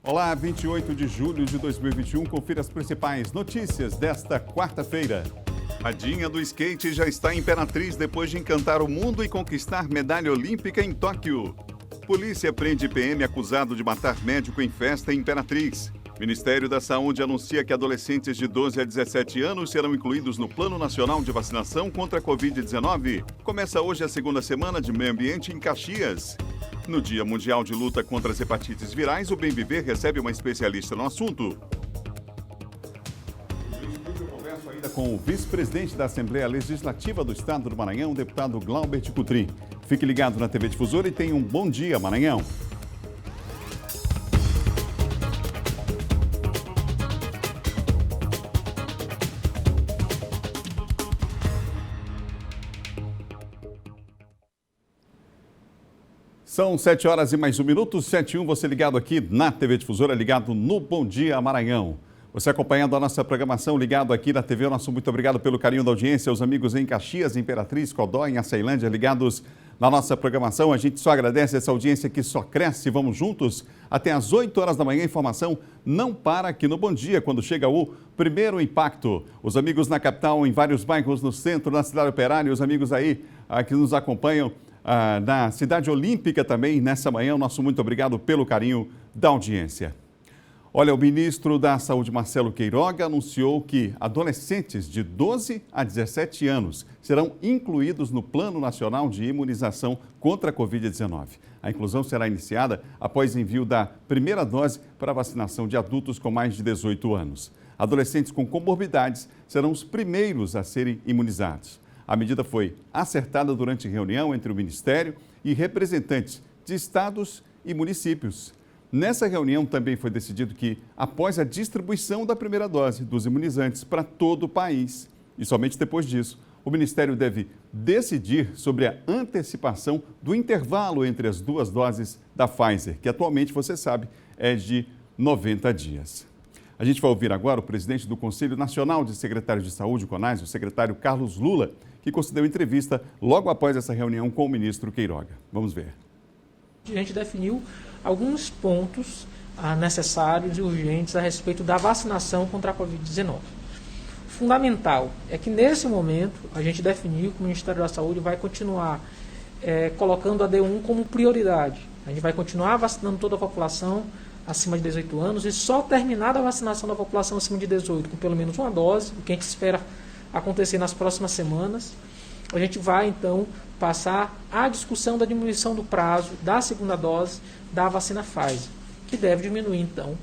Olá, 28 de julho de 2021, confira as principais notícias desta quarta-feira. A Dinha do skate já está imperatriz depois de encantar o mundo e conquistar medalha olímpica em Tóquio. Polícia prende PM acusado de matar médico em festa em Imperatriz. Ministério da Saúde anuncia que adolescentes de 12 a 17 anos serão incluídos no Plano Nacional de Vacinação contra a Covid-19. Começa hoje a segunda semana de meio ambiente em Caxias. No Dia Mundial de Luta contra as Hepatites Virais, o Bem Viver recebe uma especialista no assunto. Eu converso ainda com o vice-presidente da Assembleia Legislativa do Estado do Maranhão, o deputado Glaubert Coutrin. Fique ligado na TV Difusora e tenha um bom dia, Maranhão. São 7 horas e mais 1 minuto, 7:01, você ligado aqui na TV Difusora, ligado no Bom Dia Maranhão. Você acompanhando a nossa programação, ligado aqui na TV, nosso muito obrigado pelo carinho da audiência, os amigos em Caxias, Imperatriz, Codó, em Açailândia, ligados na nossa programação. A gente só agradece essa audiência que só cresce, vamos juntos até às 8 horas da manhã. Informação não para aqui no Bom Dia, quando chega o primeiro impacto. Os amigos na capital, em vários bairros, no centro, na cidade operária, os amigos aí que nos acompanham na Cidade Olímpica também, nessa manhã, o nosso muito obrigado pelo carinho da audiência. Olha, o ministro da Saúde, Marcelo Queiroga, anunciou que adolescentes de 12 a 17 anos serão incluídos no Plano Nacional de Imunização contra a Covid-19. A inclusão será iniciada após envio da primeira dose para a vacinação de adultos com mais de 18 anos. Adolescentes com comorbidades serão os primeiros a serem imunizados. A medida foi acertada durante reunião entre o Ministério e representantes de estados e municípios. Nessa reunião também foi decidido que, após a distribuição da primeira dose dos imunizantes para todo o país, e somente depois disso, o Ministério deve decidir sobre a antecipação do intervalo entre as duas doses da Pfizer, que atualmente, você sabe, é de 90 dias. A gente vai ouvir agora o presidente do Conselho Nacional de Secretários de Saúde, o CONAS, o secretário Carlos Lula, que concedeu entrevista logo após essa reunião com o ministro Queiroga. Vamos ver. A gente definiu alguns pontos necessários e urgentes a respeito da vacinação contra a Covid-19. Fundamental é que, nesse momento, a gente definiu que o Ministério da Saúde vai continuar colocando a D1 como prioridade. A gente vai continuar vacinando toda a população acima de 18 anos e só terminar a vacinação da população acima de 18 com pelo menos uma dose, o que a gente espera acontecer nas próximas semanas. A gente vai, então, passar a discussão da diminuição do prazo da segunda dose da vacina Pfizer, que deve diminuir, então,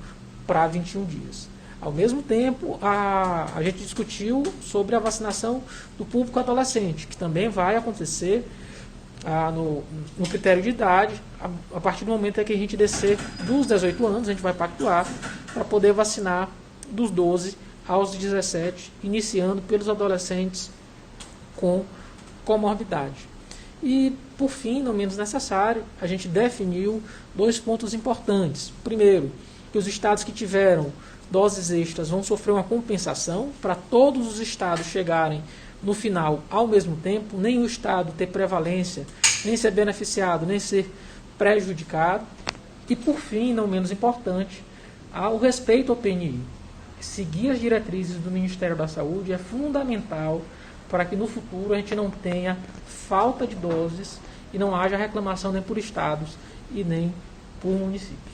para 21 dias. Ao mesmo tempo, a gente discutiu sobre a vacinação do público adolescente, que também vai acontecer no critério de idade, a partir do momento em que a gente descer dos 18 anos, a gente vai pactuar para poder vacinar dos 12 aos 17, iniciando pelos adolescentes com comorbidade. E, por fim, não menos necessário, a gente definiu 2 pontos importantes. Primeiro, que os estados que tiveram doses extras vão sofrer uma compensação para todos os estados chegarem no final ao mesmo tempo, nem o estado ter prevalência, nem ser beneficiado, nem ser prejudicado. E, por fim, não menos importante, o respeito ao PNI. Seguir as diretrizes do Ministério da Saúde é fundamental para que no futuro a gente não tenha falta de doses e não haja reclamação nem por estados e nem por municípios.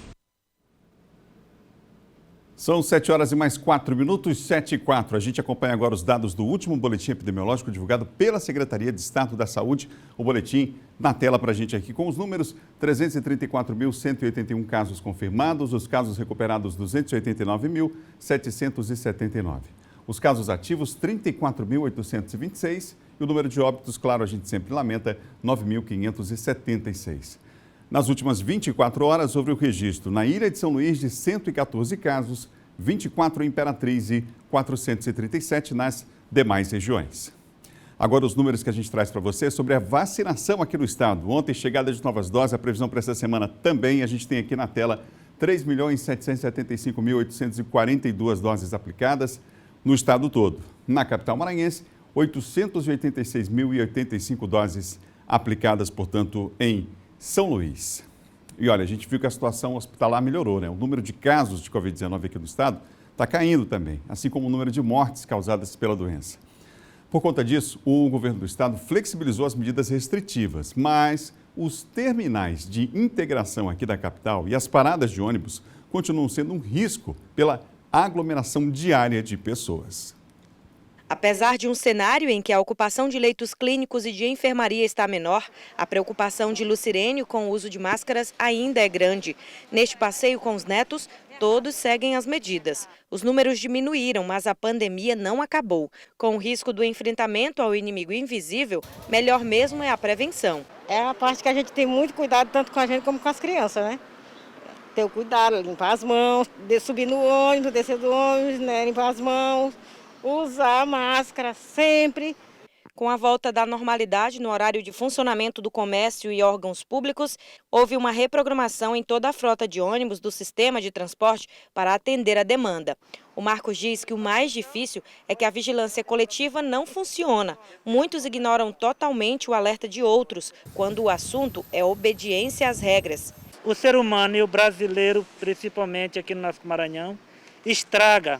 São 7 horas e mais 4 minutos, 7:04. A gente acompanha agora os dados do último boletim epidemiológico divulgado pela Secretaria de Estado da Saúde. O boletim na tela para a gente aqui com os números: 334.181 casos confirmados, os casos recuperados 289.779. Os casos ativos 34.826 e o número de óbitos, claro, a gente sempre lamenta, 9.576. Nas últimas 24 horas, houve o registro na Ilha de São Luís de 114 casos, 24 em Imperatriz e 437 nas demais regiões. Agora os números que a gente traz para você sobre a vacinação aqui no estado. Ontem, chegada de novas doses, a previsão para essa semana também, a gente tem aqui na tela 3.775.842 doses aplicadas no estado todo. Na capital maranhense, 886.085 doses aplicadas, portanto, em São Luís. E olha, a gente viu que a situação hospitalar melhorou, né? O número de casos de Covid-19 aqui no estado está caindo também, assim como o número de mortes causadas pela doença. Por conta disso, o governo do estado flexibilizou as medidas restritivas, mas os terminais de integração aqui da capital e as paradas de ônibus continuam sendo um risco pela aglomeração diária de pessoas. Apesar de um cenário em que a ocupação de leitos clínicos e de enfermaria está menor, a preocupação de Lucirênio com o uso de máscaras ainda é grande. Neste passeio com os netos, todos seguem as medidas. Os números diminuíram, mas a pandemia não acabou. Com o risco do enfrentamento ao inimigo invisível, melhor mesmo é a prevenção. É a parte que a gente tem muito cuidado, tanto com a gente como com as crianças, né? Ter o cuidado, limpar as mãos, subir no ônibus, descer do ônibus, né? Limpar as mãos. Usar máscara sempre. Com a volta da normalidade no horário de funcionamento do comércio e órgãos públicos, houve uma reprogramação em toda a frota de ônibus do sistema de transporte para atender a demanda. O Marcos diz que o mais difícil é que a vigilância coletiva não funciona. Muitos ignoram totalmente o alerta de outros, quando o assunto é obediência às regras. O ser humano e o brasileiro, principalmente aqui no nosso Maranhão, estraga.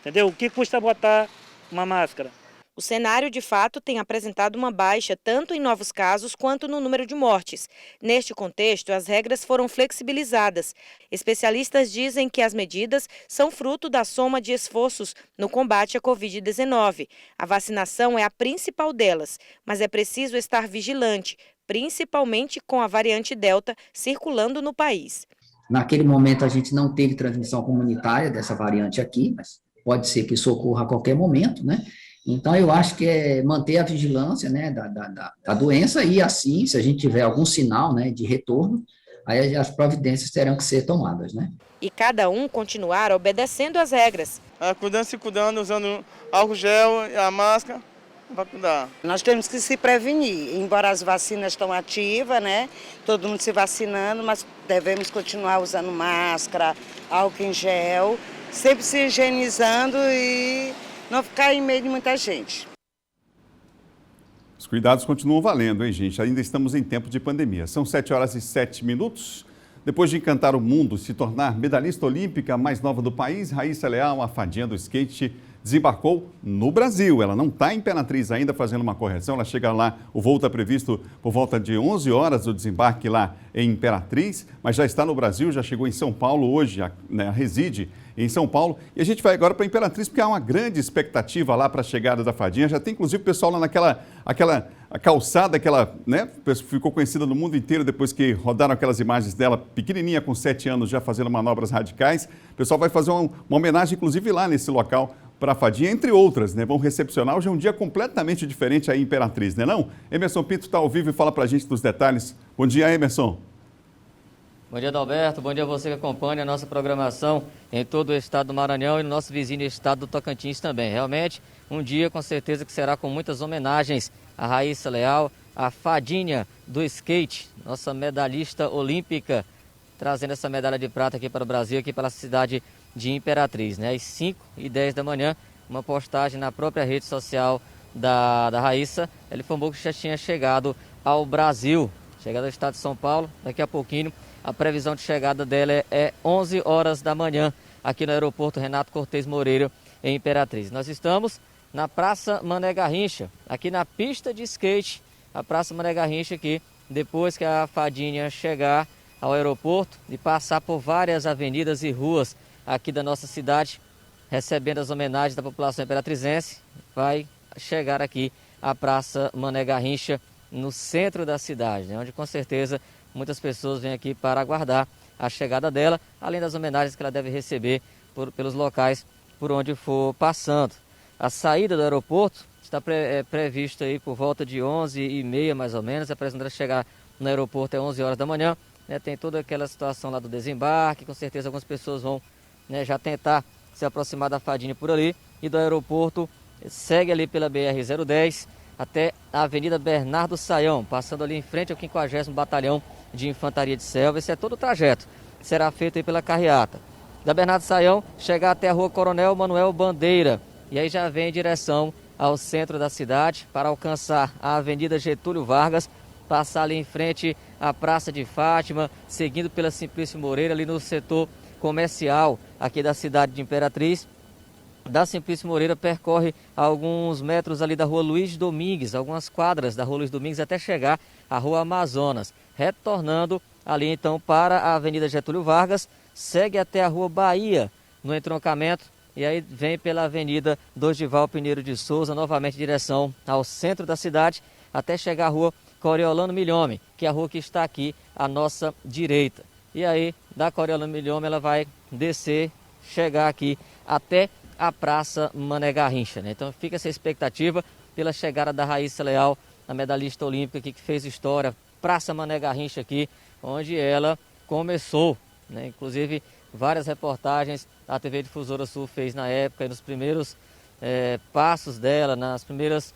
Entendeu? O que custa botar uma máscara? O cenário, de fato, tem apresentado uma baixa tanto em novos casos quanto no número de mortes. Neste contexto, as regras foram flexibilizadas. Especialistas dizem que as medidas são fruto da soma de esforços no combate à Covid-19. A vacinação é a principal delas, mas é preciso estar vigilante, principalmente com a variante Delta circulando no país. Naquele momento, a gente não teve transmissão comunitária dessa variante aqui, mas pode ser que isso ocorra a qualquer momento, né? Então, eu acho que é manter a vigilância, né, da doença e, assim, se a gente tiver algum sinal, né, de retorno, aí as providências terão que ser tomadas, né? E cada um continuar obedecendo às regras. Se cuidando, usando álcool gel, a máscara, para cuidar. Nós temos que se prevenir, embora as vacinas estão ativas, né? Todo mundo se vacinando, mas devemos continuar usando máscara, álcool em gel, sempre se higienizando e não ficar em meio de muita gente. Os cuidados continuam valendo, hein, gente? Ainda estamos em tempo de pandemia. São 7h07. Depois de encantar o mundo, se tornar medalhista olímpica mais nova do país, Raíssa Leal, a fadinha do skate, desembarcou no Brasil. Ela não está em Imperatriz ainda, fazendo uma correção. Ela chega lá, o voo está previsto por volta de 11 horas, o desembarque lá em Imperatriz, mas já está no Brasil, já chegou em São Paulo hoje, né, reside em São Paulo. E a gente vai agora para Imperatriz, porque há uma grande expectativa lá para a chegada da fadinha. Já tem, inclusive, o pessoal lá a calçada que ela, né, ficou conhecida no mundo inteiro depois que rodaram aquelas imagens dela pequenininha, com 7 anos, já fazendo manobras radicais. O pessoal vai fazer uma homenagem, inclusive, lá nesse local para a fadinha, entre outras, né? Vão recepcionar. Hoje é um dia completamente diferente aí em Imperatriz, né não? Emerson Pinto está ao vivo e fala para a gente dos detalhes. Bom dia, Emerson. Bom dia, Adalberto. Bom dia a você que acompanha a nossa programação em todo o estado do Maranhão e no nosso vizinho estado do Tocantins também. Realmente, um dia com certeza que será com muitas homenagens a Raíssa Leal, a fadinha do skate, nossa medalhista olímpica, trazendo essa medalha de prata aqui para o Brasil, aqui para a cidade de Imperatriz, né? Às 5h10 da manhã, uma postagem na própria rede social da Raíssa, ela informou que já tinha chegado ao Brasil, chegada ao estado de São Paulo, daqui a pouquinho. A previsão de chegada dela é 11 horas da manhã, aqui no aeroporto Renato Cortez Moreira, em Imperatriz. Nós estamos na Praça Mané Garrincha, aqui na pista de skate, a Praça Mané Garrincha aqui, depois que a fadinha chegar ao aeroporto e passar por várias avenidas e ruas aqui da nossa cidade, recebendo as homenagens da população imperatrizense, vai chegar aqui à Praça Mané Garrincha, no centro da cidade, né, onde com certeza muitas pessoas vêm aqui para aguardar a chegada dela, além das homenagens que ela deve receber pelos locais por onde for passando. A saída do aeroporto está prevista aí por volta de 11h30 mais ou menos. A previsão dela chegar no aeroporto é 11 horas da manhã. Né, tem toda aquela situação lá do desembarque, com certeza algumas pessoas vão, né, já tentar se aproximar da fadinha por ali. E do aeroporto segue ali pela BR-010 até a Avenida Bernardo Saião, passando ali em frente ao 50º Batalhão de Infantaria de Selva. Esse é todo o trajeto, será feito aí pela carreata. Da Bernardo Saião, chegar até a Rua Coronel Manuel Bandeira, e aí já vem em direção ao centro da cidade para alcançar a Avenida Getúlio Vargas, passar ali em frente a Praça de Fátima, seguindo pela Simplício Moreira, ali no setor comercial aqui da cidade de Imperatriz. Da Simplício Moreira percorre alguns metros ali da Rua Luiz Domingues, algumas quadras da Rua Luiz Domingues até chegar à Rua Amazonas, retornando ali então para a Avenida Getúlio Vargas, segue até a Rua Bahia no entroncamento e aí vem pela Avenida Dorival Pinheiro de Souza, novamente em direção ao centro da cidade, até chegar à Rua Coriolano Milhome, que é a rua que está aqui à nossa direita. E aí, da Coriolano Milhome, ela vai descer, chegar aqui até a Praça Mané Garrincha, né? Então fica essa expectativa pela chegada da Raíssa Leal, a medalhista olímpica aqui que fez história, Praça Mané Garrincha aqui, onde ela começou, né? Inclusive várias reportagens a TV Difusora Sul fez na época, nos primeiros passos dela, nas primeiras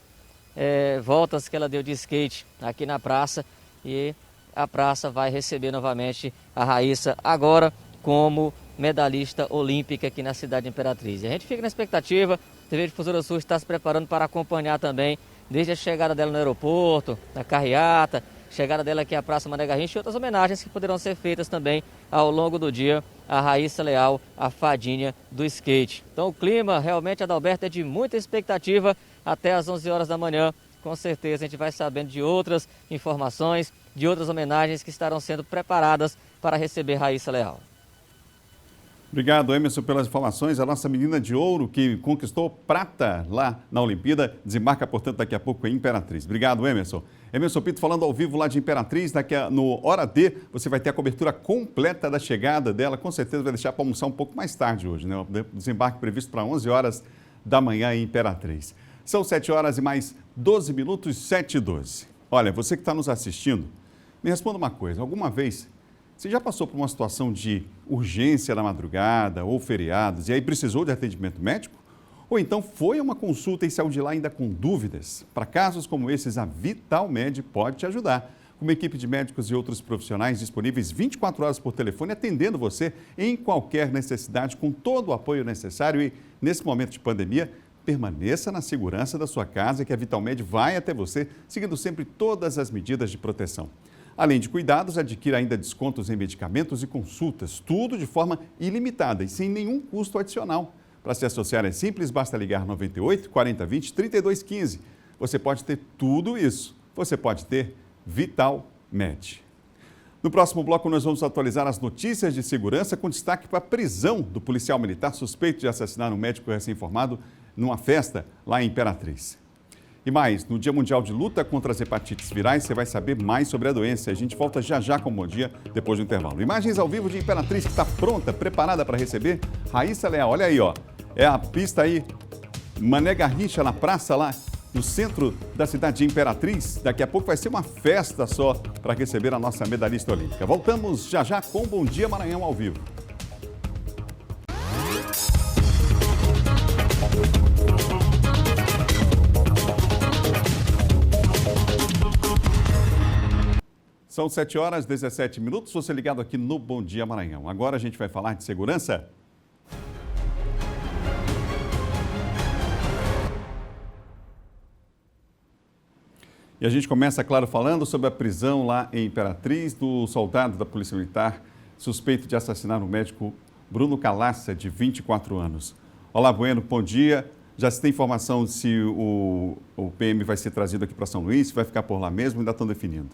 voltas que ela deu de skate aqui na praça, e a praça vai receber novamente a Raíssa agora como medalhista olímpica aqui na cidade de Imperatriz. E a gente fica na expectativa, a TV Difusora Sul está se preparando para acompanhar também, desde a chegada dela no aeroporto, na carreata, chegada dela aqui à Praça Mané Garrincha e outras homenagens que poderão ser feitas também ao longo do dia a Raíssa Leal, a fadinha do skate. Então o clima realmente, Adalberto, é de muita expectativa até às 11 horas da manhã. Com certeza a gente vai sabendo de outras informações, de outras homenagens que estarão sendo preparadas para receber Raíssa Leal. Obrigado, Emerson, pelas informações. A nossa menina de ouro que conquistou prata lá na Olimpíada desembarca, portanto, daqui a pouco em Imperatriz. Obrigado, Emerson. Emerson Pinto falando ao vivo lá de Imperatriz. No Hora D, você vai ter a cobertura completa da chegada dela. Com certeza vai deixar para almoçar um pouco mais tarde hoje, né? O desembarque previsto para 11 horas da manhã em Imperatriz. São 7 horas e mais 12 minutos, 7h12. Olha, você que está nos assistindo, me responda uma coisa. Alguma vez você já passou por uma situação de urgência na madrugada ou feriados e aí precisou de atendimento médico? Ou então foi a uma consulta e saiu de lá ainda com dúvidas? Para casos como esses, a Vitalmed pode te ajudar. Com uma equipe de médicos e outros profissionais disponíveis 24 horas por telefone, atendendo você em qualquer necessidade, com todo o apoio necessário. E nesse momento de pandemia, permaneça na segurança da sua casa, que a Vitalmed vai até você, seguindo sempre todas as medidas de proteção. Além de cuidados, adquira ainda descontos em medicamentos e consultas, tudo de forma ilimitada e sem nenhum custo adicional. Para se associar é simples, basta ligar 98 40 20 32 15. Você pode ter tudo isso. Você pode ter Vitalmed. No próximo bloco, nós vamos atualizar as notícias de segurança com destaque para a prisão do policial militar suspeito de assassinar um médico recém-formado numa festa lá em Imperatriz. E mais, no Dia Mundial de Luta contra as Hepatites Virais, você vai saber mais sobre a doença. A gente volta já já com o Bom Dia, depois do intervalo. Imagens ao vivo de Imperatriz, que está pronta, preparada para receber Raíssa Leal. Olha aí, ó. É a pista aí, Mané Garrincha, na praça lá, no centro da cidade de Imperatriz. Daqui a pouco vai ser uma festa só para receber a nossa medalhista olímpica. Voltamos já já com o Bom Dia Maranhão ao vivo. São 7 horas e 17 minutos, você ligado aqui no Bom Dia Maranhão. Agora a gente vai falar de segurança. E a gente começa, claro, falando sobre a prisão lá em Imperatriz do soldado da Polícia Militar suspeito de assassinar o médico Bruno Calaça, de 24 anos. Olá, Bueno, bom dia. Já se tem informação se o PM vai ser trazido aqui para São Luís, se vai ficar por lá mesmo, ainda estão definindo.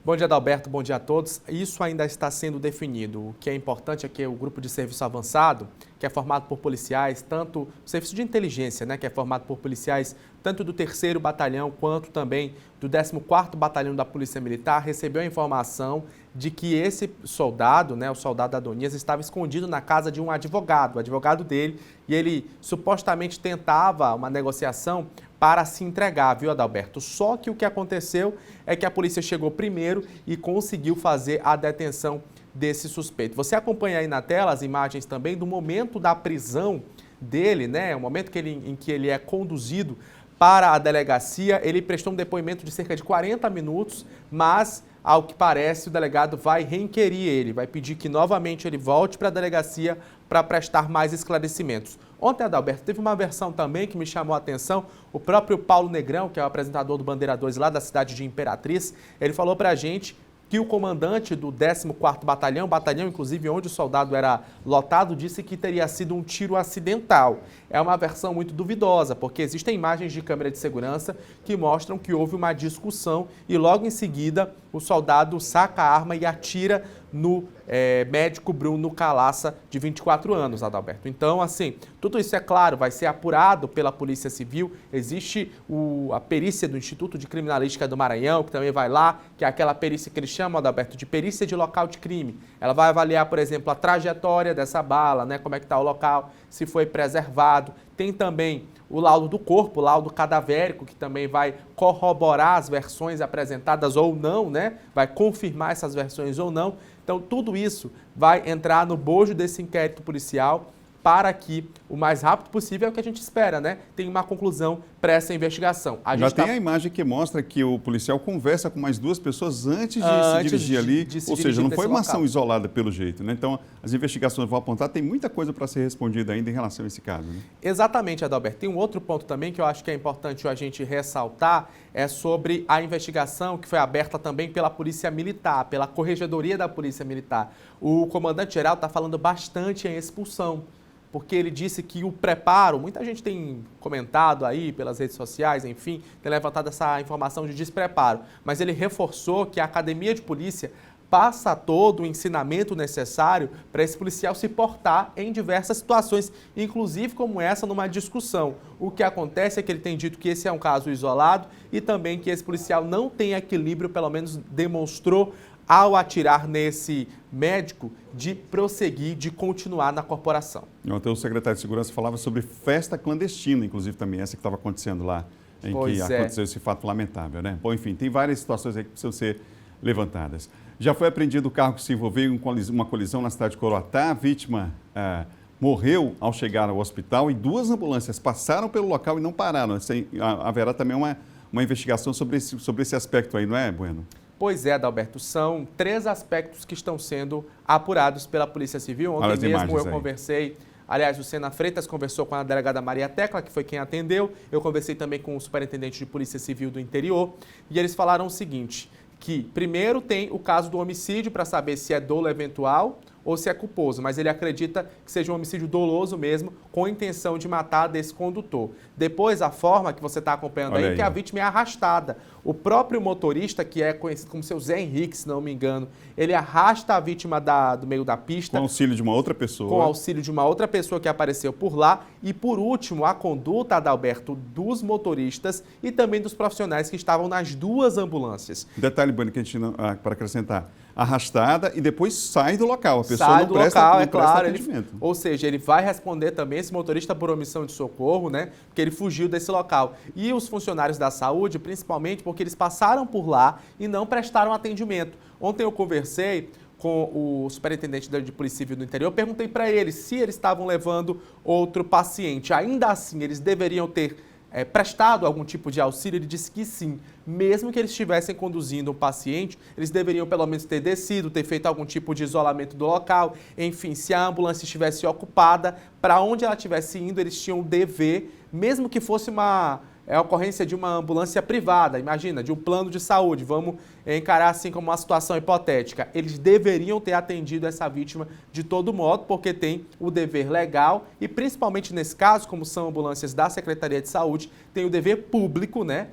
Bom dia, Adalberto. Bom dia a todos. Isso ainda está sendo definido. O que é importante é que o grupo de serviço avançado, que é formado por policiais, tanto o serviço de inteligência, né, que é formado por policiais tanto do 3º Batalhão quanto também do 14º Batalhão da Polícia Militar, recebeu a informação de que esse soldado, né, o soldado Adonias, estava escondido na casa de um advogado, o advogado dele, e ele supostamente tentava uma negociação para se entregar, viu, Adalberto? Só que o que aconteceu é que a polícia chegou primeiro e conseguiu fazer a detenção desse suspeito. Você acompanha aí na tela as imagens também do momento da prisão dele, né? O momento em que ele é conduzido para a delegacia. Ele prestou um depoimento de cerca de 40 minutos, mas, ao que parece, o delegado vai requerir ele, vai pedir que novamente ele volte para a delegacia para prestar mais esclarecimentos. Ontem, Adalberto, teve uma versão também que me chamou a atenção. O próprio Paulo Negrão, que é o apresentador do Bandeira 2 lá da cidade de Imperatriz, ele falou para a gente que o comandante do 14º batalhão inclusive onde o soldado era lotado, disse que teria sido um tiro acidental. É uma versão muito duvidosa, porque existem imagens de câmera de segurança que mostram que houve uma discussão e logo em seguida o soldado saca a arma e atira no médico Bruno Calaça, de 24 anos, Adalberto. Então, assim, tudo isso, é claro, vai ser apurado pela Polícia Civil. Existe a perícia do Instituto de Criminalística do Maranhão, que também vai lá, que é aquela perícia que eles chamam, Adalberto, de perícia de local de crime. Ela vai avaliar, por exemplo, a trajetória dessa bala, né, como é que está o local, se foi preservado. Tem também o laudo do corpo, o laudo cadavérico, que também vai corroborar as versões apresentadas ou não, né? Vai confirmar essas versões ou não. Então, tudo isso vai entrar no bojo desse inquérito policial para que, o mais rápido possível, é o que a gente espera, né? Tenha uma conclusão para essa investigação. Já tem a imagem que mostra que o policial conversa com mais 2 pessoas antes de se dirigir ali, ou seja, não foi uma ação isolada pelo jeito, né? Então, as investigações vão apontar, tem muita coisa para ser respondida ainda em relação a esse caso, né? Exatamente, Adalberto. Tem um outro ponto também que eu acho que é importante a gente ressaltar, é sobre a investigação que foi aberta também pela Polícia Militar, pela Corregedoria da Polícia Militar. O comandante-geral está falando bastante em expulsão, porque ele disse que o preparo, muita gente tem comentado aí pelas redes sociais, enfim, tem levantado essa informação de despreparo, mas ele reforçou que a Academia de Polícia passa todo o ensinamento necessário para esse policial se portar em diversas situações, inclusive como essa numa discussão. O que acontece é que ele tem dito que esse é um caso isolado e também que esse policial não tem equilíbrio, pelo menos demonstrou ao atirar nesse médico, de prosseguir, de continuar na corporação. Ontem o secretário de Segurança falava sobre festa clandestina, inclusive também, essa que estava acontecendo lá, em que aconteceu esse fato lamentável, né? Bom, enfim, tem várias situações aí que precisam ser levantadas. Já foi apreendido o carro que se envolveu em uma colisão na cidade de Coroatá. A vítima morreu ao chegar ao hospital e 2 ambulâncias passaram pelo local e não pararam. Haverá também uma investigação sobre esse aspecto aí, não é, Bueno? Pois é, Adalberto, são 3 aspectos que estão sendo apurados pela Polícia Civil. Ontem mesmo eu conversei, aliás, o Sena Freitas conversou com a delegada Maria Tecla, que foi quem atendeu. Eu conversei também com o superintendente de Polícia Civil do interior e eles falaram o seguinte, que primeiro tem o caso do homicídio para saber se é dolo eventual ou se é culposo, mas ele acredita que seja um homicídio doloso mesmo, com a intenção de matar desse condutor. Depois, a forma que você está acompanhando aí, que a vítima é arrastada. O próprio motorista, que é conhecido como seu Zé Henrique, se não me engano, ele arrasta a vítima do meio da pista. Com auxílio de uma outra pessoa. Com auxílio de uma outra pessoa que apareceu por lá. E, por último, a conduta, Adalberto, dos motoristas e também dos profissionais que estavam nas 2 ambulâncias. Detalhe, Bani, que a gente para acrescentar. Arrastada e depois sai do local. A pessoa sai não do presta, local, não é claro. ou seja, ele vai responder também, esse motorista, por omissão de socorro, né? Porque ele fugiu desse local. E os funcionários da saúde, principalmente porque eles passaram por lá e não prestaram atendimento. Ontem eu conversei com o superintendente de Polícia Civil do interior, perguntei para eles se eles estavam levando outro paciente. Ainda assim, eles deveriam ter prestado algum tipo de auxílio. Ele disse que sim. Mesmo que eles estivessem conduzindo um paciente, eles deveriam pelo menos ter descido, ter feito algum tipo de isolamento do local. Enfim, se a ambulância estivesse ocupada, para onde ela estivesse indo, eles tinham o dever, mesmo que fosse a ocorrência de uma ambulância privada, imagina, de um plano de saúde, vamos encarar assim como uma situação hipotética. Eles deveriam ter atendido essa vítima de todo modo, porque tem o dever legal e principalmente nesse caso, como são ambulâncias da Secretaria de Saúde, tem o dever público, né?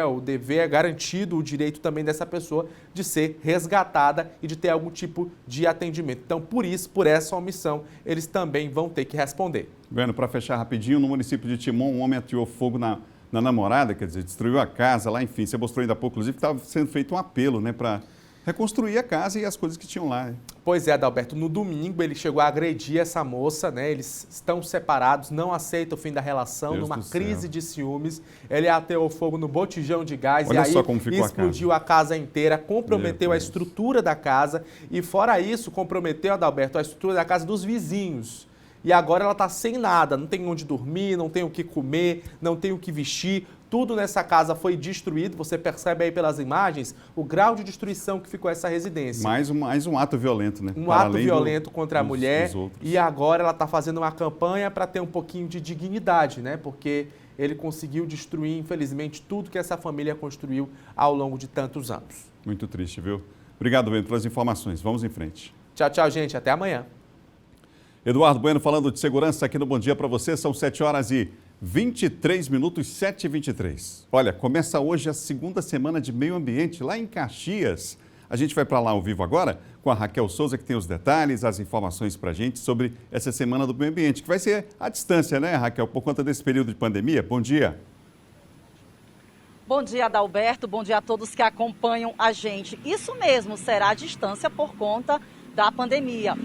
O dever é garantido, o direito também dessa pessoa de ser resgatada e de ter algum tipo de atendimento. Então, por isso, por essa omissão, eles também vão ter que responder. Bueno, para fechar rapidinho, no município de Timon, um homem ateou fogo na namorada, quer dizer, destruiu a casa lá, enfim, você mostrou ainda há pouco, inclusive, que estava sendo feito um apelo, né, para reconstruir a casa e as coisas que tinham lá. Né? Pois é, Adalberto, no domingo ele chegou a agredir essa moça, né, eles estão separados, não aceitam o fim da relação, numa crise de ciúmes, ele ateou fogo no botijão de gás e aí explodiu a casa inteira, comprometeu a estrutura da casa e fora isso, comprometeu, Adalberto, a estrutura da casa dos vizinhos. E agora ela está sem nada, não tem onde dormir, não tem o que comer, não tem o que vestir. Tudo nessa casa foi destruído, você percebe aí pelas imagens o grau de destruição que ficou essa residência. Mais um ato violento, né? Um ato violento contra a mulher e agora ela está fazendo uma campanha para ter um pouquinho de dignidade, né? Porque ele conseguiu destruir, infelizmente, tudo que essa família construiu ao longo de tantos anos. Muito triste, viu? Obrigado, Bueno, pelas informações. Vamos em frente. Tchau, tchau, gente. Até amanhã. Eduardo Bueno falando de segurança aqui no Bom Dia para você. São 7h23, 7h23. Olha, começa hoje a segunda semana de meio ambiente lá em Caxias. A gente vai para lá ao vivo agora com a Raquel Souza, que tem os detalhes, as informações para a gente sobre essa semana do meio ambiente, que vai ser à distância, né, Raquel, por conta desse período de pandemia. Bom dia. Bom dia, Adalberto. Bom dia a todos que acompanham a gente. Isso mesmo, será à distância por conta da pandemia.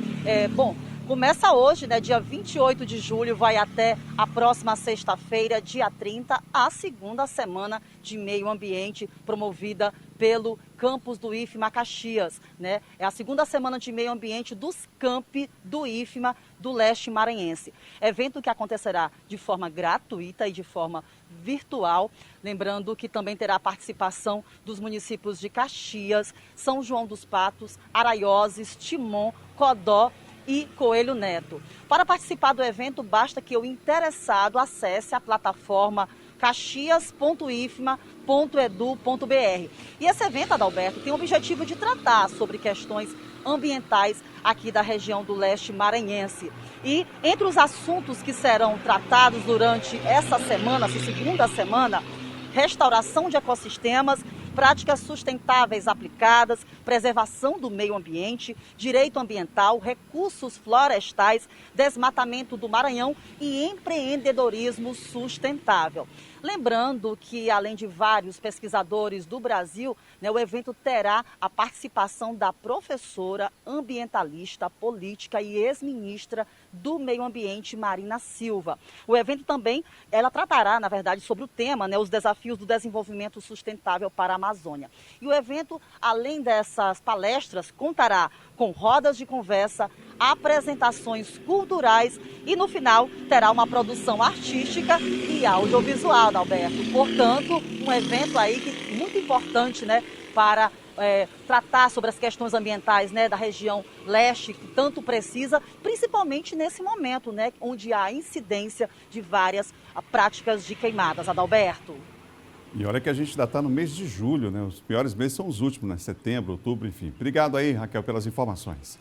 Começa hoje, né, dia 28 de julho, vai até a próxima sexta-feira, dia 30, a segunda semana de meio ambiente promovida pelo campus do IFMA Caxias, né? É a segunda semana de meio ambiente dos campi do IFMA do leste maranhense. Evento que acontecerá de forma gratuita e de forma virtual, lembrando que também terá participação dos municípios de Caxias, São João dos Patos, Araioses, Timon, Codó e Coelho Neto. Para participar do evento, basta que o interessado acesse a plataforma caxias.ifma.edu.br. E esse evento, Adalberto, tem o objetivo de tratar sobre questões ambientais aqui da região do leste maranhense. E entre os assuntos que serão tratados durante essa semana, essa segunda semana, restauração de ecossistemas, práticas sustentáveis aplicadas, preservação do meio ambiente, direito ambiental, recursos florestais, desmatamento do Maranhão e empreendedorismo sustentável. Lembrando que, além de vários pesquisadores do Brasil, né, o evento terá a participação da professora, ambientalista, política e ex-ministra do Meio Ambiente, Marina Silva. O evento também, ela tratará, na verdade, sobre o tema, né, os desafios do desenvolvimento sustentável para a Amazônia. E o evento, além dessas palestras, contará com rodas de conversa, apresentações culturais e, no final, terá uma produção artística e audiovisual, Alberto. Portanto, um evento aí muito importante, né, para tratar sobre as questões ambientais, né, da região leste, que tanto precisa, principalmente nesse momento, né, onde há incidência de várias práticas de queimadas. Adalberto. E olha que a gente ainda está no mês de julho, né? Os piores meses são os últimos, né? Setembro, outubro, enfim. Obrigado aí, Raquel, pelas informações.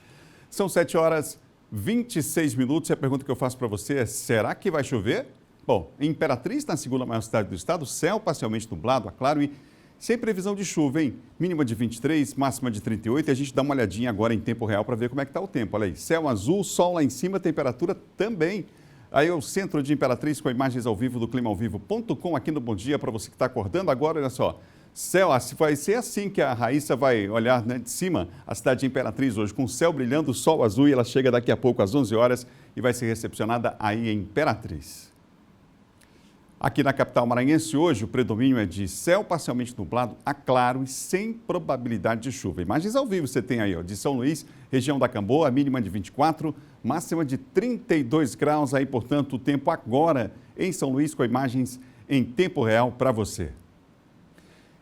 São 7h26 e a pergunta que eu faço para você é: será que vai chover? Bom, em Imperatriz, na segunda maior cidade do estado, céu parcialmente nublado, claro, e sem previsão de chuva, hein? Mínima de 23, máxima de 38, e a gente dá uma olhadinha agora em tempo real para ver como é que está o tempo. Olha aí, céu azul, sol lá em cima, temperatura também. Aí é o centro de Imperatriz com imagens ao vivo do climaovivo.com aqui no Bom Dia para você que está acordando agora. Olha só, céu, vai ser assim que a Raíssa vai olhar, né, de cima a cidade de Imperatriz hoje, com o céu brilhando, sol azul, e ela chega daqui a pouco às 11 horas e vai ser recepcionada aí em Imperatriz. Aqui na capital maranhense hoje o predomínio é de céu parcialmente nublado a claro e sem probabilidade de chuva. Imagens ao vivo você tem aí, ó, de São Luís, região da Camboa, mínima de 24, máxima de 32 graus. Aí, portanto, o tempo agora em São Luís com imagens em tempo real para você.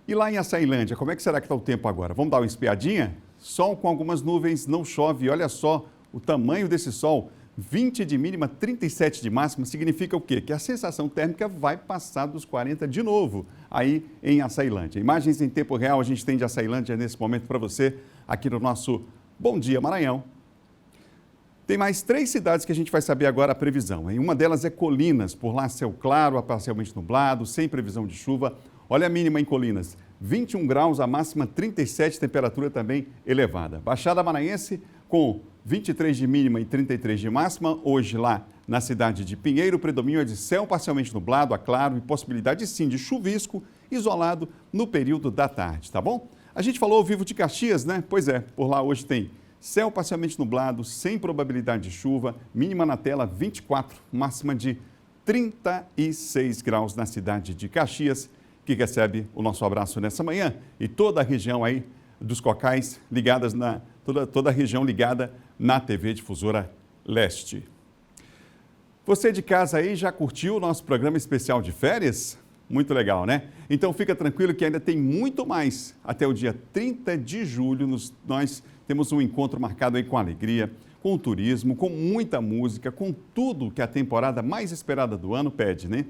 E lá em Açailândia, como é que será que está o tempo agora? Vamos dar uma espiadinha? Sol com algumas nuvens, não chove. Olha só o tamanho desse sol. 20 de mínima, 37 de máxima, significa o quê? Que a sensação térmica vai passar dos 40 de novo, aí em Açailândia. Imagens em tempo real a gente tem de Açailândia nesse momento para você, aqui no nosso Bom Dia Maranhão. Tem mais 3 cidades que a gente vai saber agora a previsão, hein? Uma delas é Colinas, por lá céu claro, parcialmente nublado, sem previsão de chuva. Olha a mínima em Colinas, 21 graus, a máxima 37, temperatura também elevada. Baixada Maranhense com 23 de mínima e 33 de máxima. Hoje lá na cidade de Pinheiro, o predomínio é de céu parcialmente nublado a claro e possibilidade sim de chuvisco isolado no período da tarde, tá bom? A gente falou ao vivo de Caxias, né? Pois é, por lá hoje tem céu parcialmente nublado, sem probabilidade de chuva, mínima na tela 24, máxima de 36 graus na cidade de Caxias, que recebe o nosso abraço nessa manhã, e toda a região aí dos Cocais ligadas toda a região ligada na TV Difusora Leste. Você de casa aí já curtiu o nosso programa especial de férias? Muito legal, né? Então fica tranquilo que ainda tem muito mais. Até o dia 30 de julho nós temos um encontro marcado aí com alegria, com turismo, com muita música, com tudo que a temporada mais esperada do ano pede, né?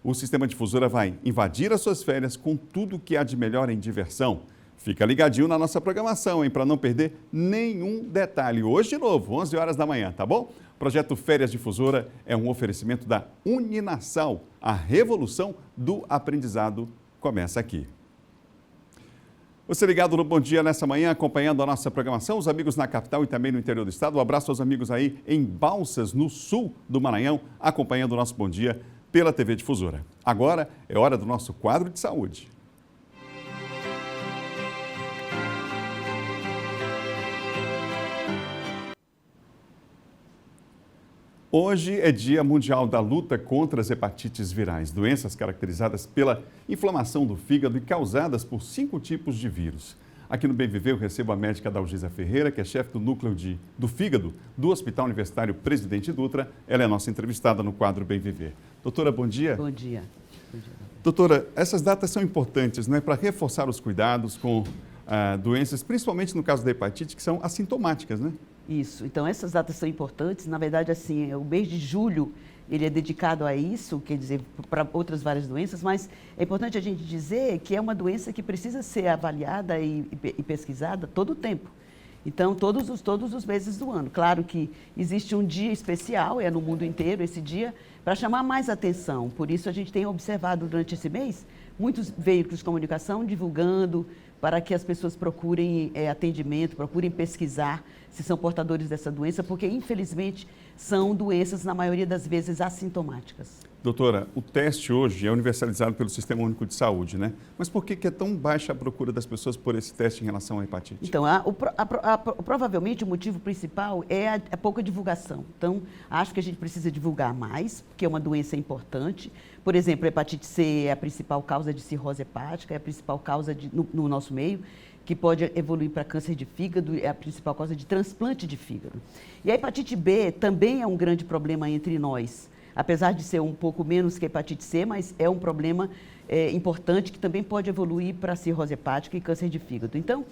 O Sistema Difusora vai invadir as suas férias com tudo que há de melhor em diversão, Fica ligadinho na nossa programação, hein, para não perder nenhum detalhe. Hoje de novo, 11 horas da manhã, tá bom? O projeto Férias Difusora é um oferecimento da Uninasal. A revolução do aprendizado começa aqui. Você ligado no Bom Dia nessa manhã, acompanhando a nossa programação, os amigos na capital e também no interior do estado. Um abraço aos amigos aí em Balsas, no sul do Maranhão, acompanhando o nosso Bom Dia pela TV Difusora. Agora é hora do nosso quadro de saúde. Hoje é Dia Mundial da Luta contra as hepatites virais, doenças caracterizadas pela inflamação do fígado e causadas por 5 tipos de vírus. Aqui no Bem Viver eu recebo a médica Dalgisa Ferreira, que é chefe do núcleo do fígado do Hospital Universitário Presidente Dutra. Ela é a nossa entrevistada no quadro Bem Viver. Doutora, bom dia. Bom dia. Bom dia. Doutora, essas datas são importantes, não é, para reforçar os cuidados com doenças, principalmente no caso da hepatite, que são assintomáticas, né? Isso. Então, essas datas são importantes. Na verdade, assim, o mês de julho, ele é dedicado a isso, quer dizer, para outras várias doenças, mas é importante a gente dizer que é uma doença que precisa ser avaliada e pesquisada todo o tempo. Então, todos os meses do ano. Claro que existe um dia especial, é no mundo inteiro esse dia, para chamar mais atenção. Por isso, a gente tem observado durante esse mês muitos veículos de comunicação divulgando para que as pessoas procurem atendimento, procurem pesquisar se são portadores dessa doença, porque, infelizmente, são doenças, na maioria das vezes, assintomáticas. Doutora, o teste hoje é universalizado pelo Sistema Único de Saúde, né? Mas por que é tão baixa a procura das pessoas por esse teste em relação à hepatite? Então, provavelmente o motivo principal é a pouca divulgação. Então, acho que a gente precisa divulgar mais, porque é uma doença importante. Por exemplo, a hepatite C é a principal causa de cirrose hepática, é a principal causa no nosso meio, que pode evoluir para câncer de fígado, é a principal causa de transplante de fígado. E a hepatite B também é um grande problema entre nós, apesar de ser um pouco menos que a hepatite C, mas é um problema importante que também pode evoluir para cirrose hepática e câncer de fígado. Então,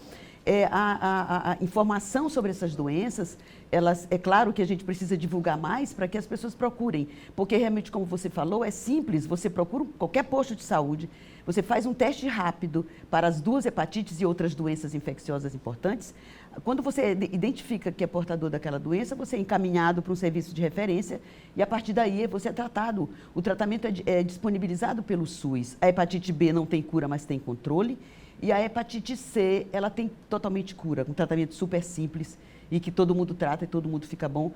a informação sobre essas doenças, é claro que a gente precisa divulgar mais para que as pessoas procurem, porque realmente, como você falou, é simples, você procura qualquer posto de saúde, você faz um teste rápido para as 2 hepatites e outras doenças infecciosas importantes. Quando você identifica que é portador daquela doença, você é encaminhado para um serviço de referência e, a partir daí, você é tratado. O tratamento é disponibilizado pelo SUS. A hepatite B não tem cura, mas tem controle. E a hepatite C, ela tem totalmente cura, com tratamento super simples e que todo mundo trata e todo mundo fica bom.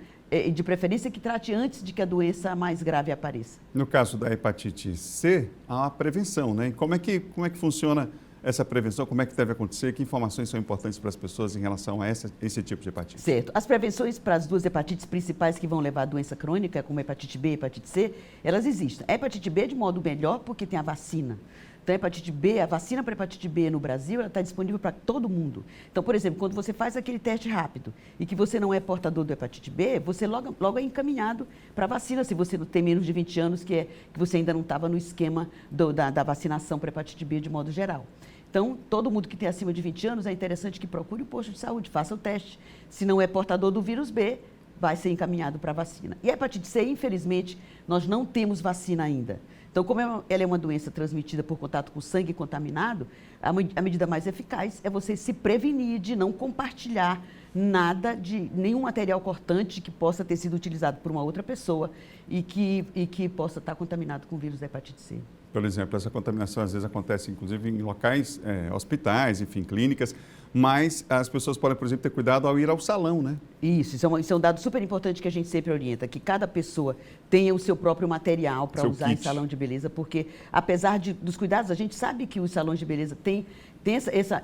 De preferência que trate antes de que a doença mais grave apareça. No caso da hepatite C, há uma prevenção, né? Como é que funciona essa prevenção? Como é que deve acontecer? Que informações são importantes para as pessoas em relação a esse tipo de hepatite? Certo. As prevenções para as 2 hepatites principais que vão levar à doença crônica, como a hepatite B e a hepatite C, elas existem. A hepatite B de modo melhor porque tem a vacina. Então, a hepatite B, a vacina para a hepatite B no Brasil, ela está disponível para todo mundo. Então, por exemplo, quando você faz aquele teste rápido e que você não é portador da hepatite B, você logo é encaminhado para a vacina, se você não tem menos de 20 anos, que você ainda não estava no esquema da vacinação para a hepatite B de modo geral. Então, todo mundo que tem acima de 20 anos, é interessante que procure o posto de saúde, faça o teste. Se não é portador do vírus B, vai ser encaminhado para a vacina. E a hepatite C, infelizmente, nós não temos vacina ainda. Então, como ela é uma doença transmitida por contato com sangue contaminado, a medida mais eficaz é você se prevenir de não compartilhar nada de nenhum material cortante que possa ter sido utilizado por uma outra pessoa e que possa estar contaminado com o vírus da hepatite C. Por exemplo, essa contaminação às vezes acontece inclusive em locais, hospitais, enfim, clínicas, mas as pessoas podem, por exemplo, ter cuidado ao ir ao salão, né? Isso é um dado super importante que a gente sempre orienta, que cada pessoa tenha o seu próprio material para usar kit em salão de beleza, porque apesar dos cuidados, a gente sabe que os salões de beleza têm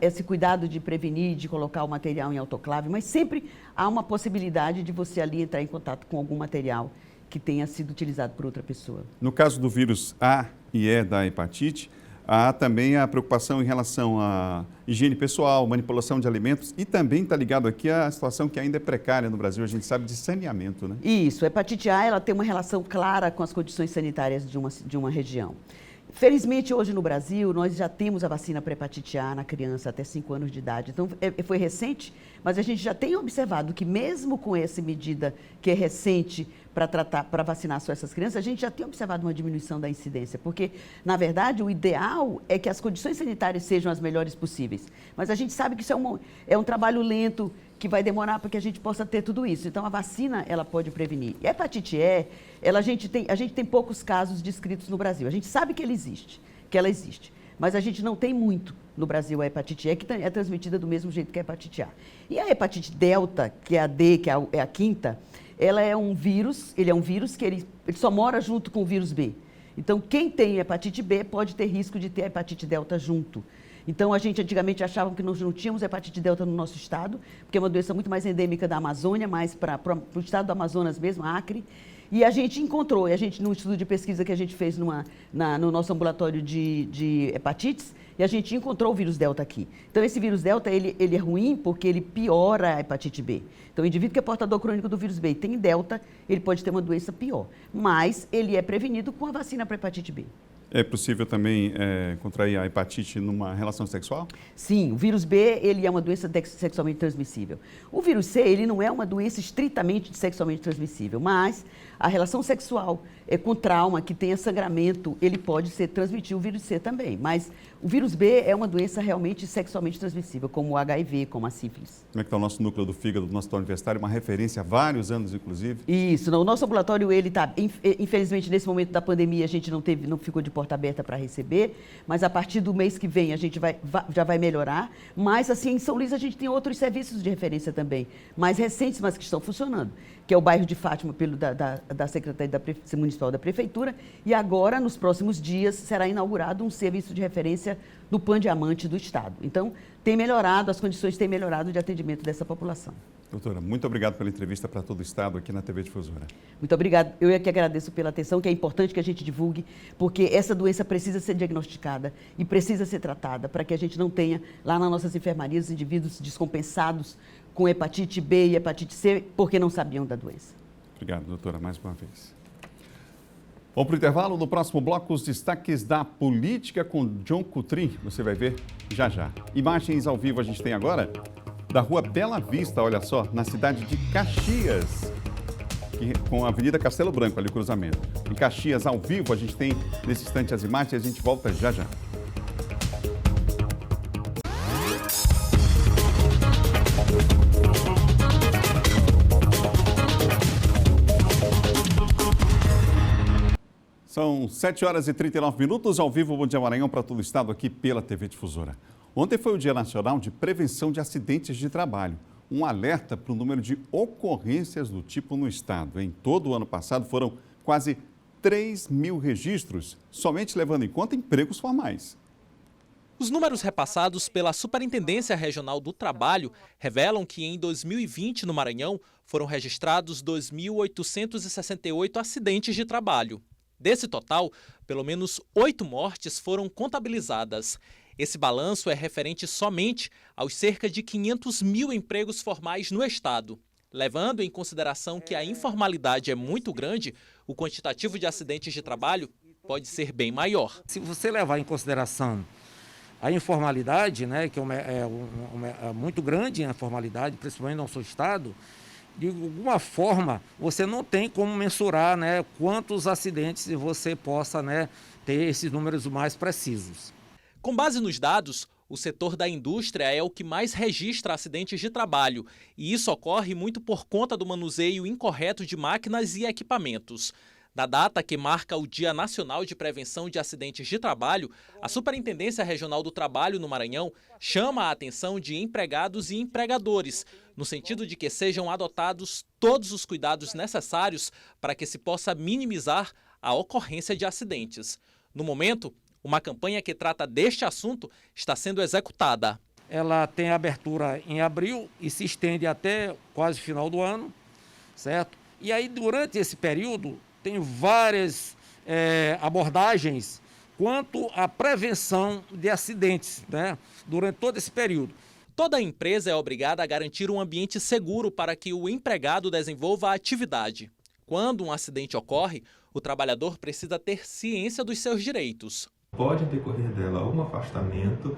esse cuidado de prevenir, de colocar o material em autoclave, mas sempre há uma possibilidade de você ali entrar em contato com algum material que tenha sido utilizado por outra pessoa. No caso do vírus A e E da hepatite, há também a preocupação em relação à higiene pessoal, manipulação de alimentos e também está ligado aqui à situação que ainda é precária no Brasil, a gente sabe, de saneamento, né? Isso, a hepatite A ela tem uma relação clara com as condições sanitárias de uma região. Felizmente, hoje no Brasil, nós já temos a vacina para hepatite A na criança até 5 anos de idade. Então, foi recente, mas a gente já tem observado que mesmo com essa medida que é recente para vacinar só essas crianças, a gente já tem observado uma diminuição da incidência, porque, na verdade, o ideal é que as condições sanitárias sejam as melhores possíveis. Mas a gente sabe que isso é um trabalho lento, que vai demorar para que a gente possa ter tudo isso. Então, a vacina, ela pode prevenir. E a hepatite E, a gente tem poucos casos descritos no Brasil. A gente sabe que ela existe, mas a gente não tem muito no Brasil a hepatite E, que é transmitida do mesmo jeito que a hepatite A. E a hepatite delta, que é a D, que é a quinta, ele é um vírus que ele só mora junto com o vírus B. Então, quem tem hepatite B pode ter risco de ter a hepatite delta junto. Então, a gente antigamente achava que nós não tínhamos hepatite delta no nosso estado, porque é uma doença muito mais endêmica da Amazônia, mais para o estado do Amazonas mesmo, Acre. E a gente encontrou, num estudo de pesquisa que a gente fez no nosso ambulatório de hepatites, e a gente encontrou o vírus delta aqui. Então, esse vírus delta, ele é ruim porque ele piora a hepatite B. Então, o indivíduo que é portador crônico do vírus B e tem delta, ele pode ter uma doença pior. Mas ele é prevenido com a vacina para hepatite B. É possível também contrair a hepatite numa relação sexual? Sim, o vírus B, ele é uma doença sexualmente transmissível. O vírus C, ele não é uma doença estritamente sexualmente transmissível, mas a relação sexual com trauma, que tenha sangramento, ele pode transmitir o vírus C também. Mas o vírus B é uma doença realmente sexualmente transmissível, como o HIV, como a sífilis. Como é que está o nosso núcleo do fígado do nosso hospital universitário? Uma referência há vários anos, inclusive. Isso, o nosso ambulatório, ele está, infelizmente, nesse momento da pandemia, a gente não ficou de porta aberta para receber, mas a partir do mês que vem a gente já vai melhorar. Mas, assim, em São Luís a gente tem outros serviços de referência também, mais recentes, mas que estão funcionando, que é o bairro de Fátima, da Secretaria Municipal da Prefeitura, e agora, nos próximos dias, será inaugurado um serviço de referência do Pan Diamante do Estado. Então, tem melhorado, as condições têm melhorado de atendimento dessa população. Doutora, muito obrigado pela entrevista para todo o Estado aqui na TV Difusora. Muito obrigada. Eu é que agradeço pela atenção, que é importante que a gente divulgue, porque essa doença precisa ser diagnosticada e precisa ser tratada para que a gente não tenha lá nas nossas enfermarias indivíduos descompensados com hepatite B e hepatite C porque não sabiam da doença. Obrigado, doutora, mais uma vez. Vamos para o intervalo. No próximo bloco, os destaques da política com John Coutrin. Você vai ver já já. Imagens ao vivo a gente tem agora da rua Bela Vista, olha só, na cidade de Caxias, com a Avenida Castelo Branco, ali o cruzamento. Em Caxias, ao vivo, a gente tem nesse instante as imagens e a gente volta já já. São 7 horas e 39 minutos, ao vivo, Bom Dia Maranhão para todo o estado aqui pela TV Difusora. Ontem foi o Dia Nacional de Prevenção de Acidentes de Trabalho. Um alerta para o número de ocorrências do tipo no estado. Em todo o ano passado foram quase 3.000 registros, somente levando em conta empregos formais. Os números repassados pela Superintendência Regional do Trabalho revelam que em 2020, no Maranhão, foram registrados 2.868 acidentes de trabalho. Desse total, pelo menos 8 mortes foram contabilizadas. Esse balanço é referente somente aos cerca de 500 mil empregos formais no estado. Levando em consideração que a informalidade é muito grande, o quantitativo de acidentes de trabalho pode ser bem maior. Se você levar em consideração a informalidade, né, que é muito grande a informalidade, principalmente no nosso estado, de alguma forma você não tem como mensurar, né, quantos acidentes você possa, né, ter esses números mais precisos. Com base nos dados, o setor da indústria é o que mais registra acidentes de trabalho, e isso ocorre muito por conta do manuseio incorreto de máquinas e equipamentos. Na data que marca o Dia Nacional de Prevenção de Acidentes de Trabalho, a Superintendência Regional do Trabalho no Maranhão chama a atenção de empregados e empregadores, no sentido de que sejam adotados todos os cuidados necessários para que se possa minimizar a ocorrência de acidentes. No momento, uma campanha que trata deste assunto está sendo executada. Ela tem abertura em abril e se estende até quase final do ano, certo? E aí, durante esse período, tem várias abordagens quanto à prevenção de acidentes, né? Durante todo esse período. Toda empresa é obrigada a garantir um ambiente seguro para que o empregado desenvolva a atividade. Quando um acidente ocorre, o trabalhador precisa ter ciência dos seus direitos. Pode decorrer dela um afastamento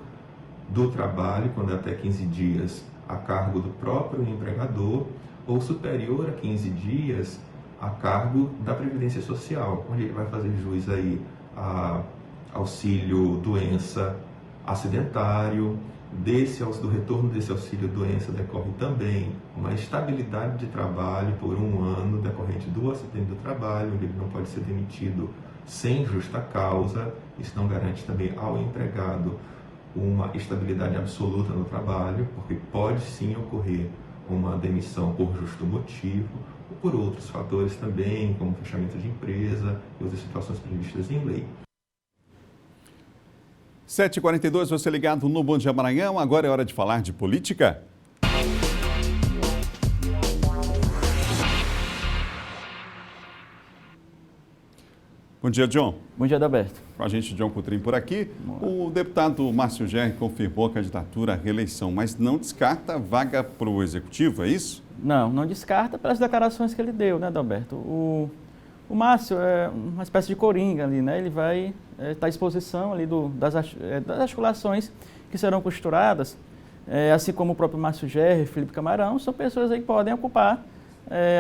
do trabalho, quando é até 15 dias, a cargo do próprio empregador, ou superior a 15 dias, a cargo da Previdência Social, onde ele vai fazer jus aí a auxílio doença acidentário. Do retorno desse auxílio doença decorre também uma estabilidade de trabalho por 1 ano decorrente do acidente do trabalho, onde ele não pode ser demitido sem justa causa. Isso não garante também ao empregado uma estabilidade absoluta no trabalho, porque pode sim ocorrer uma demissão por justo motivo, ou por outros fatores também, como fechamento de empresa e outras situações previstas em lei. 7h42, você ligado no Bom Dia Maranhão. Agora é hora de falar de política. Bom dia, John. Bom dia, Adalberto. Com a gente, John Coutrinho, por aqui. O deputado Márcio Gerri confirmou a candidatura à reeleição, mas não descarta a vaga para o Executivo, é isso? Não descarta pelas declarações que ele deu, né, Adalberto? O Márcio é uma espécie de coringa ali, né? Ele vai estar à disposição ali das articulações que serão costuradas, assim como o próprio Márcio Gerri, Felipe Camarão, são pessoas aí que podem ocupar,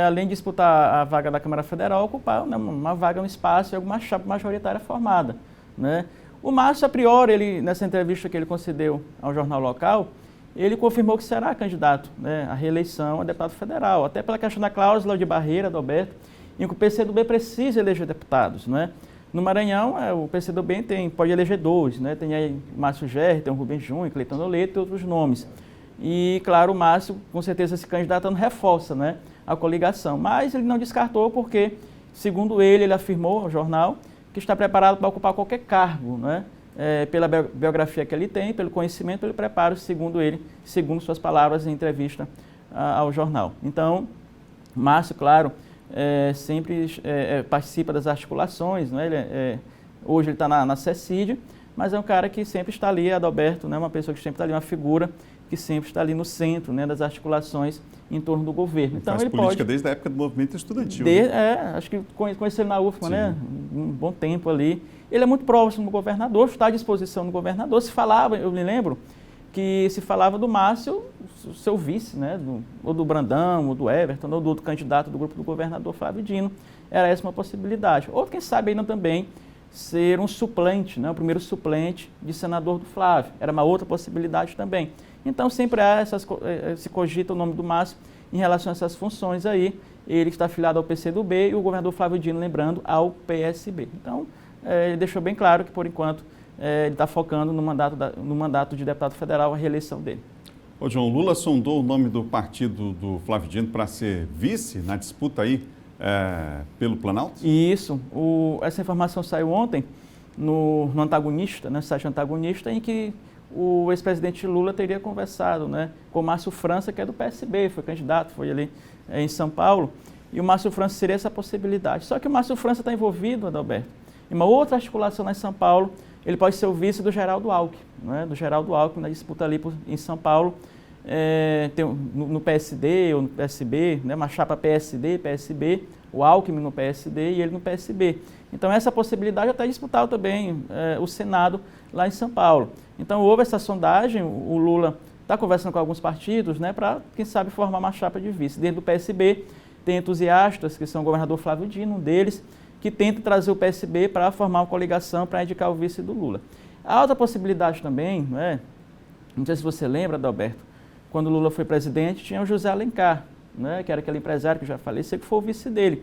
além de disputar a vaga da Câmara Federal, ocupar, né, uma vaga no espaço e alguma chapa majoritária formada, né? O Márcio, a priori, ele, nessa entrevista que ele concedeu ao jornal local, ele confirmou que será candidato, né, à reeleição a deputado federal, até pela questão da cláusula de barreira, Adalberto, em que o PCdoB precisa eleger deputados, né? No Maranhão, o PCdoB pode eleger 2, né? Tem aí Márcio Gerri, tem o Rubem Júnior, Cleiton Noleto e outros nomes. E, claro, o Márcio, com certeza, se candidatando reforça, né, a coligação. Mas ele não descartou porque, segundo ele afirmou ao jornal que está preparado para ocupar qualquer cargo, né? Pela biografia que ele tem, pelo conhecimento, pelo preparo, segundo ele, segundo suas palavras em entrevista ao jornal. Então, Márcio, claro, sempre participa das articulações, né? Hoje ele está na CECID, mas é um cara que sempre está ali, Adalberto, né? Uma pessoa que sempre está ali, uma figura que sempre está ali no centro, né, das articulações em torno do governo. Então, faz política desde a época do movimento estudantil. Acho que conheci ele na UFMA, né? Um bom tempo ali. Ele é muito próximo do governador, está à disposição do governador. Se falava, eu me lembro, que se falava do Márcio, seu vice, né? Ou do Brandão, ou do Everton, ou do outro candidato do grupo do governador Flávio Dino. Era essa uma possibilidade. Ou, quem sabe, ainda também ser um suplente, né? O primeiro suplente de senador do Flávio. Era uma outra possibilidade também. Então, sempre há se cogita o nome do Márcio em relação a essas funções aí. Ele está afiliado ao PCdoB e o governador Flávio Dino, lembrando, ao PSB. Então, ele deixou bem claro que, por enquanto, ele está focando no mandato de deputado federal, a reeleição dele. Ô, João, Lula sondou o nome do partido do Flávio Dino para ser vice na disputa aí pelo Planalto? Isso. Essa informação saiu ontem no Antagonista, no site Antagonista, em que o ex-presidente Lula teria conversado, né, com o Márcio França, que é do PSB, foi candidato, foi ali em São Paulo, e o Márcio França seria essa possibilidade. Só que o Márcio França está envolvido, Adalberto, em uma outra articulação lá em São Paulo. Ele pode ser o vice do Geraldo Alckmin, né, do Geraldo Alckmin na disputa ali em São Paulo, no PSD ou no PSB, né, uma chapa PSD, PSB, o Alckmin no PSD e ele no PSB. Então, essa possibilidade até disputar também o Senado lá em São Paulo. Então, houve essa sondagem, o Lula está conversando com alguns partidos, né, para, quem sabe, formar uma chapa de vice. Dentro do PSB, tem entusiastas, que são o governador Flávio Dino, um deles, que tenta trazer o PSB para formar uma coligação para indicar o vice do Lula. Há outra possibilidade também, né, não sei se você lembra, Adalberto, quando o Lula foi presidente, tinha o José Alencar, né, que era aquele empresário que já faleceu, que foi o vice dele.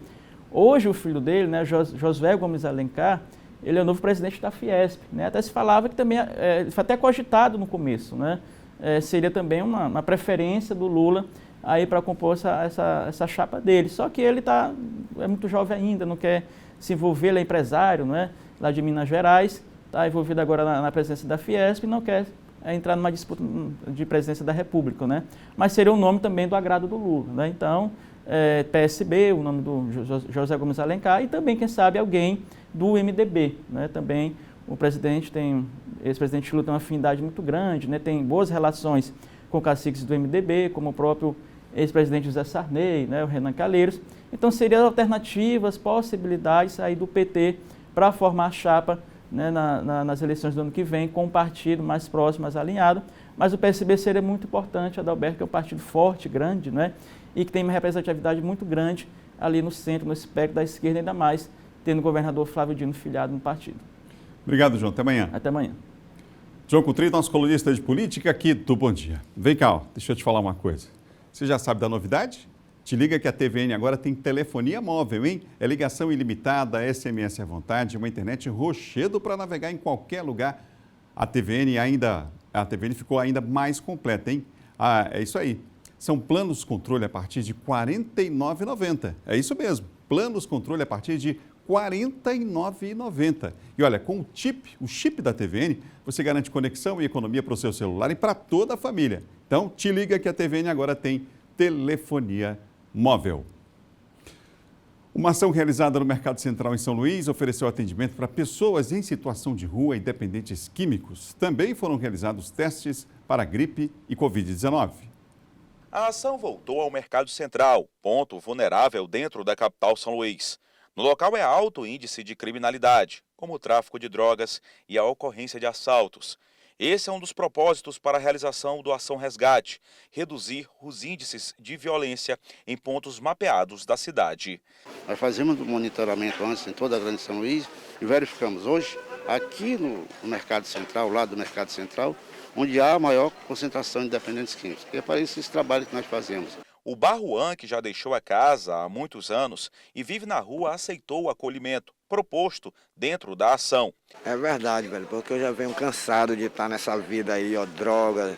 Hoje, o filho dele, né, Josué Gomes Alencar, ele é o novo presidente da Fiesp, né? Até se falava que também, foi até cogitado no começo, né? Seria também uma preferência do Lula aí para compor essa chapa dele. Só que ele é muito jovem ainda, não quer se envolver, ele é empresário, né, lá de Minas Gerais, está envolvido agora na presidência da Fiesp e não quer entrar numa disputa de presidência da República, né? Mas seria o nome também do agrado do Lula, né? Então, PSB, o nome do José Gomes Alencar, e também, quem sabe, alguém do MDB, né? Também o ex-presidente Lula tem uma afinidade muito grande, né? Tem boas relações com caciques do MDB, como o próprio ex-presidente José Sarney, né? O Renan Calheiros. Então, seriam alternativas, possibilidades aí do PT para formar a chapa, né, nas eleições do ano que vem, com um partido mais próximo, mais alinhado. Mas o PSB seria muito importante, Adalberto, que é um partido forte, grande, né, e que tem uma representatividade muito grande ali no centro, no espectro da esquerda, ainda mais tendo o governador Flávio Dino filiado no partido. Obrigado, João. Até amanhã. Até amanhã. João Coutrinho, nosso colunista de política aqui do Bom Dia. Vem cá, ó, deixa eu te falar uma coisa. Você já sabe da novidade? Te liga que a TVN agora tem telefonia móvel, hein? É ligação ilimitada, SMS à vontade, uma internet rochedo para navegar em qualquer lugar. A TVN ficou ainda mais completa, hein? Ah, é isso aí. São planos controle a partir de R$ 49,90. É isso mesmo, planos controle a partir de R$ 49,90. E olha, com o chip da TVN, você garante conexão e economia para o seu celular e para toda a família. Então, te liga que a TVN agora tem telefonia móvel. Uma ação realizada no Mercado Central em São Luís ofereceu atendimento para pessoas em situação de rua e dependentes químicos. Também foram realizados testes para gripe e Covid-19. A ação voltou ao Mercado Central, ponto vulnerável dentro da capital São Luís. No local é alto índice de criminalidade, como o tráfico de drogas e a ocorrência de assaltos. Esse é um dos propósitos para a realização do Ação Resgate, reduzir os índices de violência em pontos mapeados da cidade. Nós fazemos um monitoramento antes em toda a Grande São Luís e verificamos hoje, aqui no Mercado Central, lá do Mercado Central, onde há a maior concentração de dependentes químicos. E é para isso esse trabalho que nós fazemos. O Barruan, que já deixou a casa há muitos anos e vive na rua, aceitou o acolhimento proposto dentro da ação. É verdade, velho, porque eu já venho cansado de estar nessa vida aí, ó, droga,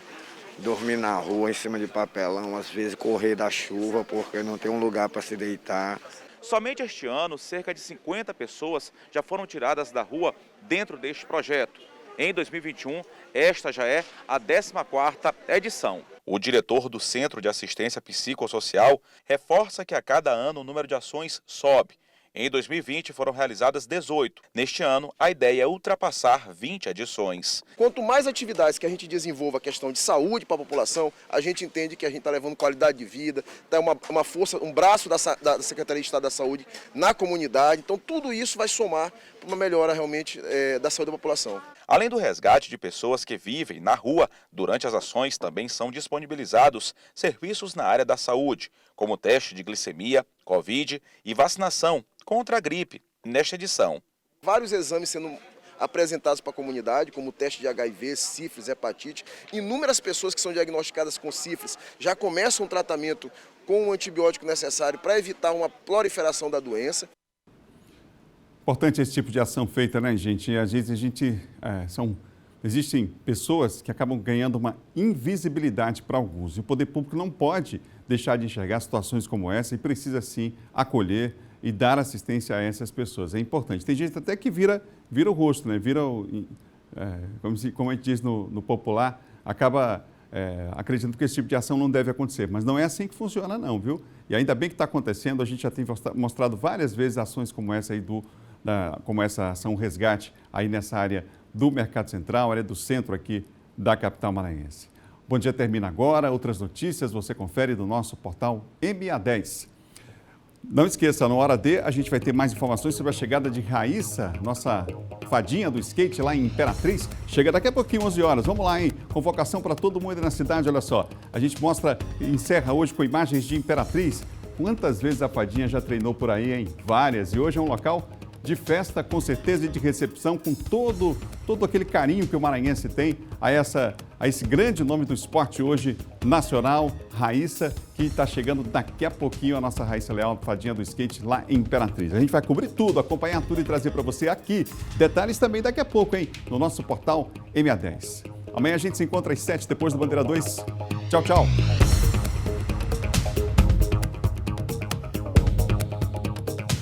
dormir na rua em cima de papelão, às vezes correr da chuva porque não tem um lugar para se deitar. Somente este ano, cerca de 50 pessoas já foram tiradas da rua dentro deste projeto. Em 2021, esta já é a 14ª edição. O diretor do Centro de Assistência Psicossocial reforça que a cada ano o número de ações sobe. Em 2020 foram realizadas 18. Neste ano, a ideia é ultrapassar 20 edições. Quanto mais atividades que a gente desenvolva a questão de saúde para a população, a gente entende que a gente está levando qualidade de vida, tá uma força, um braço da Secretaria de Estado da Saúde na comunidade. Então tudo isso vai somar para uma melhora realmente da saúde da população. Além do resgate de pessoas que vivem na rua, durante as ações também são disponibilizados serviços na área da saúde, como teste de glicemia, Covid e vacinação contra a gripe, nesta edição. Vários exames sendo apresentados para a comunidade, como teste de HIV, sífilis, hepatite. Inúmeras pessoas que são diagnosticadas com sífilis já começam o tratamento com o antibiótico necessário para evitar uma proliferação da doença. Importante esse tipo de ação feita, né, gente? Às vezes existem pessoas que acabam ganhando uma invisibilidade para alguns. E o poder público não pode deixar de enxergar situações como essa e precisa, sim, acolher e dar assistência a essas pessoas. É importante. Tem gente até que vira o rosto, né? Como a gente diz no popular, acaba acreditando que esse tipo de ação não deve acontecer. Mas não é assim que funciona, não, viu? E ainda bem que está acontecendo. A gente já tem mostrado várias vezes ações como essa aí como essa ação resgate aí nessa área do Mercado Central, área do centro aqui da capital maranhense. Bom Dia termina agora. Outras notícias você confere no nosso portal MA10. Não esqueça, na hora D, a gente vai ter mais informações sobre a chegada de Raíssa, nossa fadinha do skate lá em Imperatriz. Chega daqui a pouquinho, 11 horas. Vamos lá, hein? Convocação para todo mundo na cidade, olha só. A gente encerra hoje com imagens de Imperatriz. Quantas vezes a fadinha já treinou por aí, hein? Várias. E hoje é um local de festa, com certeza, e de recepção, com todo aquele carinho que o maranhense tem a esse grande nome do esporte hoje nacional, Raíssa, que está chegando daqui a pouquinho, a nossa Raíssa Leal, fadinha do skate lá em Imperatriz. A gente vai cobrir tudo, acompanhar tudo e trazer para você aqui. Detalhes também daqui a pouco, hein, no nosso portal MA10. Amanhã a gente se encontra às 7 depois do Bandeira 2. Tchau, tchau.